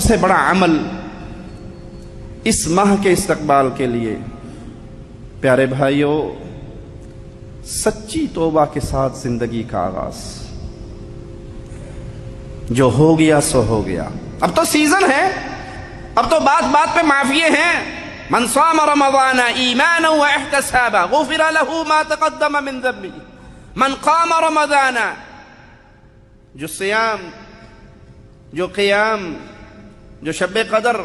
سے بڑا عمل اس ماہ کے استقبال کے لیے پیارے بھائیوں سچی توبہ کے ساتھ زندگی کا آغاز. جو ہو گیا سو ہو گیا. اب تو سیزن ہے, اب تو بات بات پہ معافیے ہیں. من صام رمضان ایمانا واحتسابا غفر له ما تقدم من ذنبه. من قام رمضان, جو سیام, جو قیام, جو شب قدر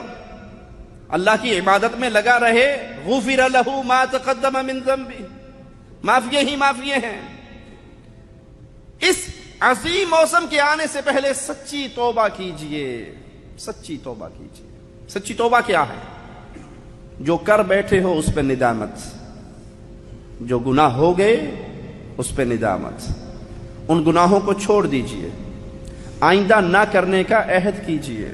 اللہ کی عبادت میں لگا رہے, غفر له ما تقدم من ذنبه, معافیے ہی معافیے ہیں. اس عظیم موسم کے آنے سے پہلے سچی توبہ کیجئے, سچی توبہ کیجئے. سچی توبہ کیا ہے؟ جو کر بیٹھے ہو اس پہ ندامت, جو گناہ ہو گئے اس پہ ندامت. ان گناہوں کو چھوڑ دیجئے, آئندہ نہ کرنے کا عہد کیجئے.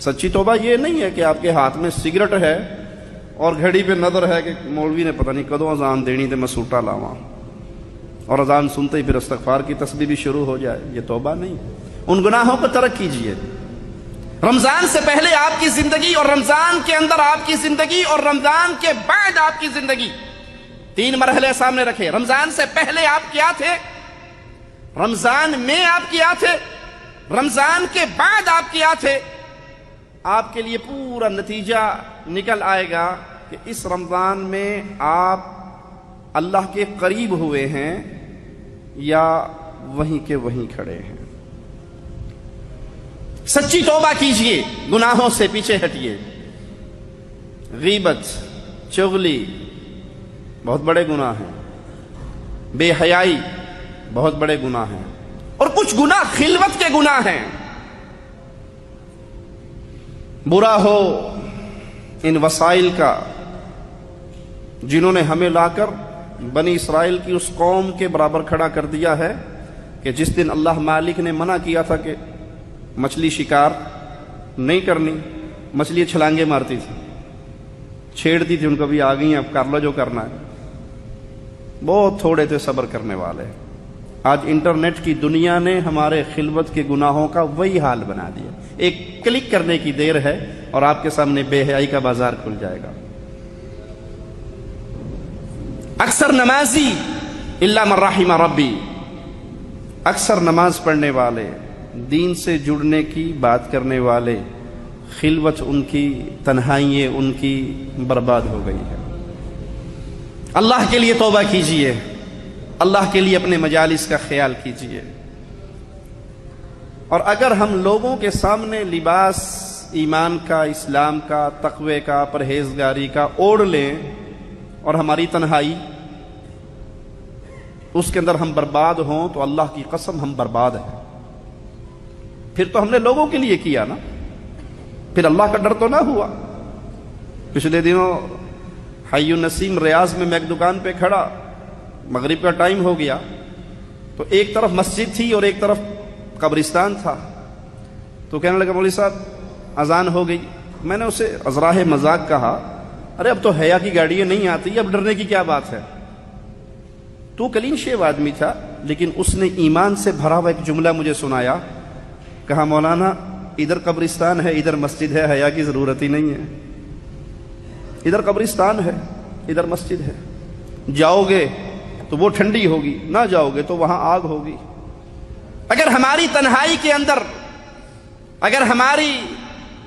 سچی توبہ یہ نہیں ہے کہ آپ کے ہاتھ میں سگریٹ ہے اور گھڑی پہ نظر ہے کہ مولوی نے پتہ نہیں کدوں اذان دینی تے میں سوٹا لاواں, اور اذان سنتے ہی پھر استغفار کی تسبیح بھی شروع ہو جائے. یہ توبہ نہیں. ان گناہوں کو ترک کیجئے. رمضان سے پہلے آپ کی زندگی, اور رمضان کے اندر آپ کی زندگی, اور رمضان کے بعد آپ کی زندگی, تین مرحلے سامنے رکھے. رمضان سے پہلے آپ کیا تھے, رمضان میں آپ کیا تھے, رمضان کے بعد آپ کیا تھے. آپ کے لیے پورا نتیجہ نکل آئے گا کہ اس رمضان میں آپ اللہ کے قریب ہوئے ہیں یا وہیں کے وہیں کھڑے ہیں. سچی توبہ کیجئے, گناہوں سے پیچھے ہٹیے. غیبت, چغلی بہت بڑے گناہ ہیں, بے حیائی بہت بڑے گناہ ہیں, اور کچھ گناہ خلوت کے گناہ ہیں. برا ہو ان وسائل کا جنہوں نے ہمیں لا کر بنی اسرائیل کی اس قوم کے برابر کھڑا کر دیا ہے کہ جس دن اللہ مالک نے منع کیا تھا کہ مچھلی شکار نہیں کرنی, مچھلی چھلانگے مارتی تھی, چھیڑتی تھی ان کو, بھی آ گئی ہیں اب کر لو جو کرنا ہے. بہت تھوڑے تھے صبر کرنے والے. آج انٹرنیٹ کی دنیا نے ہمارے خلوت کے گناہوں کا وہی حال بنا دیا. ایک کلک کرنے کی دیر ہے اور آپ کے سامنے بے حیائی کا بازار کھل جائے گا. اکثر نمازی الا من رحم ربی, اکثر نماز پڑھنے والے, دین سے جڑنے کی بات کرنے والے, خلوت ان کی, تنہائییں ان کی برباد ہو گئی ہے. اللہ کے لیے توبہ کیجئے, اللہ کے لیے اپنے مجالس کا خیال کیجئے. اور اگر ہم لوگوں کے سامنے لباس ایمان کا, اسلام کا, تقوی کا, پرہیزگاری کا اوڑھ لیں اور ہماری تنہائی اس کے اندر ہم برباد ہوں, تو اللہ کی قسم ہم برباد ہیں. پھر تو ہم نے لوگوں کے لیے کیا نا, پھر اللہ کا ڈر تو نہ ہوا. پچھلے دنوں حی النسیم ریاض میں ایک دکان پہ کھڑا, مغرب کا ٹائم ہو گیا, تو ایک طرف مسجد تھی اور ایک طرف قبرستان تھا. تو کہنے لگا مولوی صاحب اذان ہو گئی. میں نے اسے ازراہ مذاق کہا, ارے اب تو حیا کی گاڑیاں نہیں آتی, اب ڈرنے کی کیا بات ہے. تو کلین شیو آدمی تھا, لیکن اس نے ایمان سے بھرا ہوا ایک جملہ مجھے سنایا. کہا مولانا ادھر قبرستان ہے, ادھر مسجد ہے, حیا کی ضرورت ہی نہیں ہے. ادھر قبرستان ہے, ادھر مسجد ہے. جاؤ گے تو وہ ٹھنڈی ہوگی, نہ جاؤ گے تو وہاں آگ ہوگی. اگر ہماری تنہائی کے اندر, اگر ہماری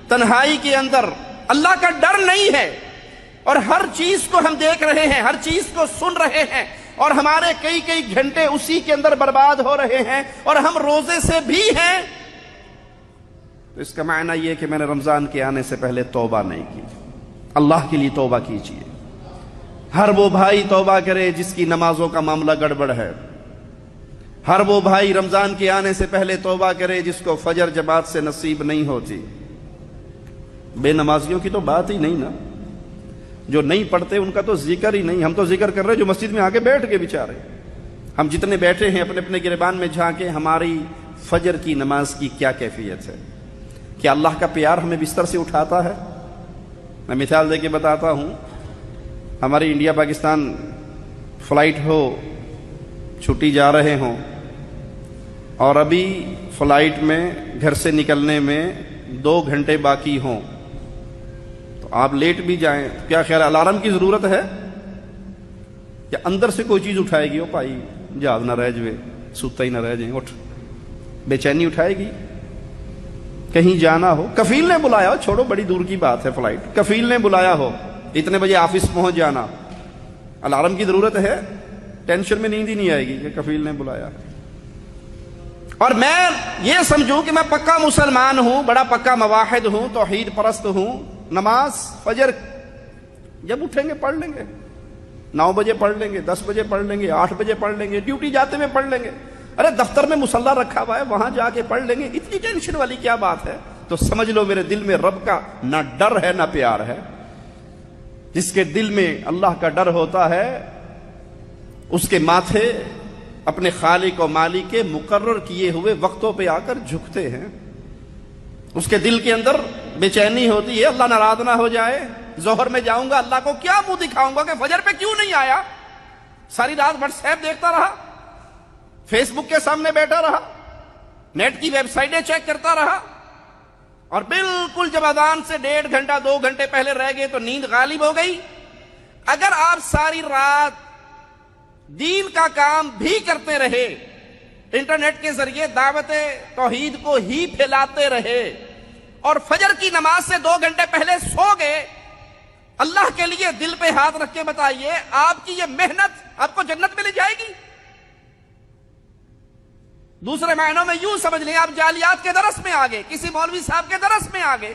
تنہائی کے اندر اللہ کا ڈر نہیں ہے, اور ہر چیز کو ہم دیکھ رہے ہیں, ہر چیز کو سن رہے ہیں, اور ہمارے کئی کئی گھنٹے اسی کے اندر برباد ہو رہے ہیں, اور ہم روزے سے بھی ہیں, تو اس کا معنی یہ کہ میں نے رمضان کے آنے سے پہلے توبہ نہیں کی. اللہ کے لیے توبہ کیجیے. ہر وہ بھائی توبہ کرے جس کی نمازوں کا معاملہ گڑبڑ ہے. ہر وہ بھائی رمضان کے آنے سے پہلے توبہ کرے جس کو فجر جماعت سے نصیب نہیں ہوتی. بے نمازیوں کی تو بات ہی نہیں نا, جو نہیں پڑھتے ان کا تو ذکر ہی نہیں. ہم تو ذکر کر رہے جو مسجد میں آگے بیٹھ کے بیچارے. ہم جتنے بیٹھے ہیں اپنے اپنے گریبان میں جھانکیں, ہماری فجر کی نماز کی کیا کیفیت ہے. کیا اللہ کا پیار ہمیں بستر سے اٹھاتا ہے؟ میں مثال دے کے بتاتا ہوں. ہماری انڈیا پاکستان فلائٹ ہو, چھٹی جا رہے ہوں, اور ابھی فلائٹ میں گھر سے نکلنے میں 2 گھنٹے باقی ہوں تو آپ لیٹ بھی جائیں، کیا خیال ہے الارم کی ضرورت ہے یا اندر سے کوئی چیز اٹھائے گی؟ او بھائی جاگ نہ رہ جوے، سوتا ہی نہ رہ جائیں، اٹھ، بے چینی اٹھائے گی؟ کہیں جانا ہو، کفیل نے بلایا ہو، چھوڑو بڑی دور کی بات ہے فلائٹ، کفیل نے بلایا ہو اتنے بجے آفس پہنچ جانا، الارم کی ضرورت ہے؟ ٹینشن میں نیند ہی نہیں آئے گی کہ کفیل نے بلایا ہے۔ اور میں یہ سمجھوں کہ میں پکا مسلمان ہوں، بڑا پکا موحد ہوں، توحید پرست ہوں، نماز فجر جب اٹھیں گے پڑھ لیں گے، 9 بجے پڑھ لیں گے، 10 بجے پڑھ لیں گے، 8 بجے پڑھ لیں گے، ڈیوٹی جاتے ہوئے پڑھ لیں گے، ارے دفتر میں مصلی رکھا ہوا ہے وہاں جا کے پڑھ لیں گے، اتنی ٹینشن والی کیا بات ہے؟ تو سمجھ لو میرے دل میں رب کا نہ ڈر ہے نہ پیار ہے۔ جس کے دل میں اللہ کا ڈر ہوتا ہے اس کے ماتھے اپنے خالق و مالک کے مقرر کیے ہوئے وقتوں پہ آ کر جھکتے ہیں، اس کے دل کے اندر بے چینی ہوتی ہے اللہ ناراض نہ ہو جائے، ظہر میں جاؤں گا اللہ کو کیا منہ دکھاؤں گا کہ فجر پہ کیوں نہیں آیا، ساری رات واٹس ایپ دیکھتا رہا، فیس بک کے سامنے بیٹھا رہا، نیٹ کی ویب سائٹیں چیک کرتا رہا، اور بالکل جب اذان سے 1.5 گھنٹہ 2 گھنٹے پہلے رہ گئے تو نیند غالب ہو گئی۔ اگر آپ ساری رات دین کا کام بھی کرتے رہے، انٹرنیٹ کے ذریعے دعوت توحید کو ہی پھیلاتے رہے، اور فجر کی نماز سے 2 گھنٹے پہلے سو گئے، اللہ کے لیے دل پہ ہاتھ رکھ کے بتائیے آپ کی یہ محنت آپ کو جنت میں لے جائے گی؟ دوسرے معنوں میں یوں سمجھ لیں آپ جالیات کے درس میں آگے، کسی مولوی صاحب کے درس میں آگے،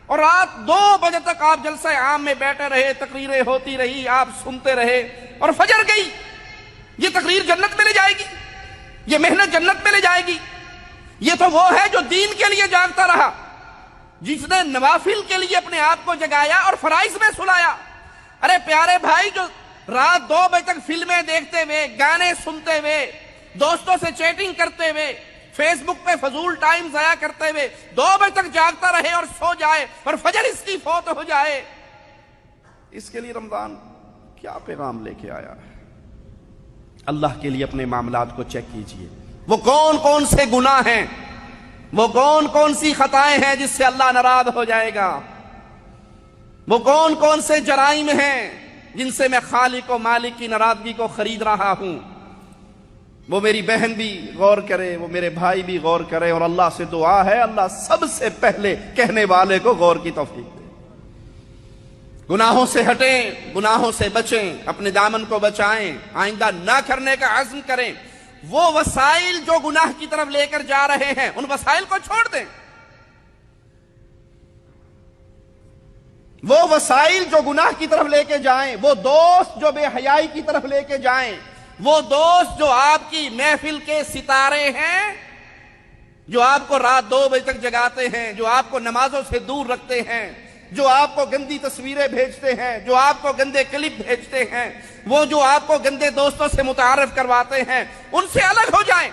اور رات 2 بجے تک آپ جلسہ عام میں بیٹھے رہے، تقریریں ہوتی رہی، آپ سنتے رہے، اور فجر گئی، یہ تقریر جنت میں لے جائے گی؟ یہ محنت جنت میں لے جائے گی؟ یہ تو وہ ہے جو دین کے لیے جاگتا رہا، جس نے نوافل کے لیے اپنے آپ کو جگایا اور فرائض میں سلایا۔ ارے پیارے بھائی، جو رات 2 بجے تک فلمیں دیکھتے ہوئے، گانے سنتے ہوئے، دوستوں سے چیٹنگ کرتے ہوئے، فیس بک پہ فضول ٹائم ضائع کرتے ہوئے 2 بجے تک جاگتا رہے اور سو جائے اور فجر اس کی فوت ہو جائے، اس کے لیے رمضان کیا پیغام لے کے آیا ہے؟ اللہ کے لیے اپنے معاملات کو چیک کیجئے، وہ کون کون سے گناہ ہیں، وہ کون کون سی خطائیں ہیں جس سے اللہ ناراض ہو جائے گا، وہ کون کون سے جرائم ہیں جن سے میں خالق و مالک کی ناراضگی کو خرید رہا ہوں۔ وہ میری بہن بھی غور کرے، وہ میرے بھائی بھی غور کرے، اور اللہ سے دعا ہے اللہ سب سے پہلے کہنے والے کو غور کی توفیق دے۔ گناہوں سے ہٹیں، گناہوں سے بچیں، اپنے دامن کو بچائیں، آئندہ نہ کرنے کا عزم کریں۔ وہ وسائل جو گناہ کی طرف لے کر جا رہے ہیں ان وسائل کو چھوڑ دیں، وہ وسائل جو گناہ کی طرف لے کے جائیں، وہ دوست جو بے حیائی کی طرف لے کے جائیں، وہ دوست جو آپ کی محفل کے ستارے ہیں، جو آپ کو رات 2 بجے تک جگاتے ہیں، جو آپ کو نمازوں سے دور رکھتے ہیں، جو آپ کو گندی تصویریں بھیجتے ہیں، جو آپ کو گندے کلپ بھیجتے ہیں، وہ جو آپ کو گندے دوستوں سے متعارف کرواتے ہیں، ان سے الگ ہو جائیں،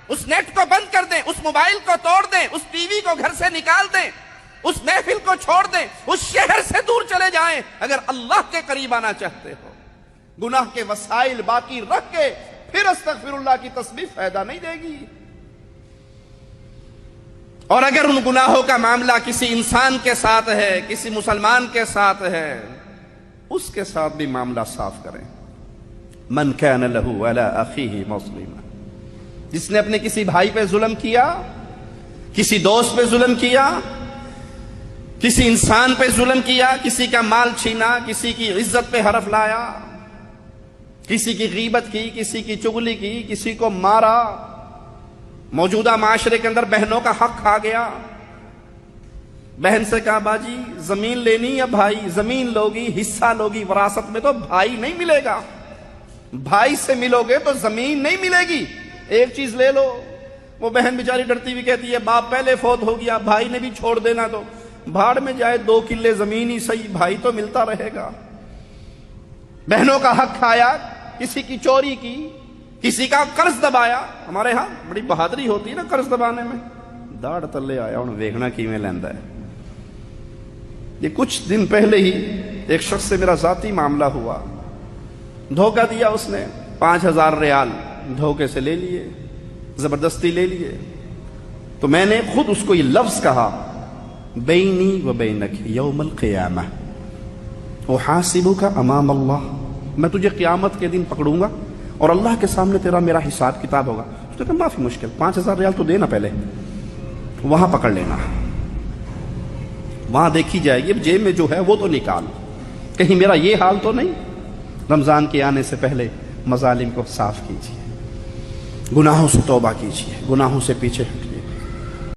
اس نیٹ کو بند کر دیں، اس موبائل کو توڑ دیں، اس ٹی وی کو گھر سے نکال دیں، اس محفل کو چھوڑ دیں، اس شہر سے دور چلے جائیں اگر اللہ کے قریب آنا چاہتے ہو۔ گناہ کے وسائل باقی رکھ کے پھر استغفر اللہ کی تسبیح فائدہ نہیں دے گی۔ اور اگر ان گناہوں کا معاملہ کسی انسان کے ساتھ ہے، کسی مسلمان کے ساتھ ہے، اس کے ساتھ بھی معاملہ صاف کریں۔ من کان لہ علی اخیہ مظلما، جس نے اپنے کسی بھائی پہ ظلم کیا، کسی دوست پہ ظلم کیا، کسی انسان پہ ظلم کیا، کسی کا مال چھینا، کسی کی عزت پہ حرف لایا، کسی کی غیبت کی، کسی کی چغلی کی، کسی کو مارا، موجودہ معاشرے کے اندر بہنوں کا حق کھا گیا، بہن سے کہا باجی زمین لینی یا بھائی، زمین لوگی، حصہ لوگی، وراثت میں تو بھائی نہیں ملے گا، بھائی سے ملو گے تو زمین نہیں ملے گی، ایک چیز لے لو۔ وہ بہن بیچاری ڈرتی ہوئی کہتی ہے باپ پہلے فوت ہو گیا، بھائی نے بھی چھوڑ دینا، تو بھاڑ میں جائے 2 کلے زمین ہی صحیح، بھائی تو ملتا رہے گا۔ بہنوں کا حق کھایا، کسی کی چوری کی، کسی کا قرض دبایا۔ ہمارے ہاں بڑی بہادری ہوتی ہے نا قرض دبانے میں، داڑ تلے آیا ہوں ویکھنا کیویں لیندا ہے۔ یہ کچھ دن پہلے ہی ایک شخص سے میرا ذاتی معاملہ ہوا، دھوکہ دیا اس نے، 5000 ریال دھوکے سے لے لیے، زبردستی لے لیے۔ تو میں نے خود اس کو یہ لفظ کہا بینی و بینک یوم القیامہ احاسبک امام اللہ، میں تجھے قیامت کے دن پکڑوں گا اور اللہ کے سامنے تیرا میرا حساب کتاب ہوگا۔ اس نے کہا معافی مشکل، 5,000 ریال تو دینا پہلے، وہاں پکڑ لینا، وہاں دیکھی جائے گی، جیب میں جو ہے وہ تو نکال، کہیں میرا یہ حال تو نہیں۔ رمضان کے آنے سے پہلے مظالم کو صاف کیجیے، گناہوں سے توبہ کیجیے، گناہوں سے پیچھے ہٹیے۔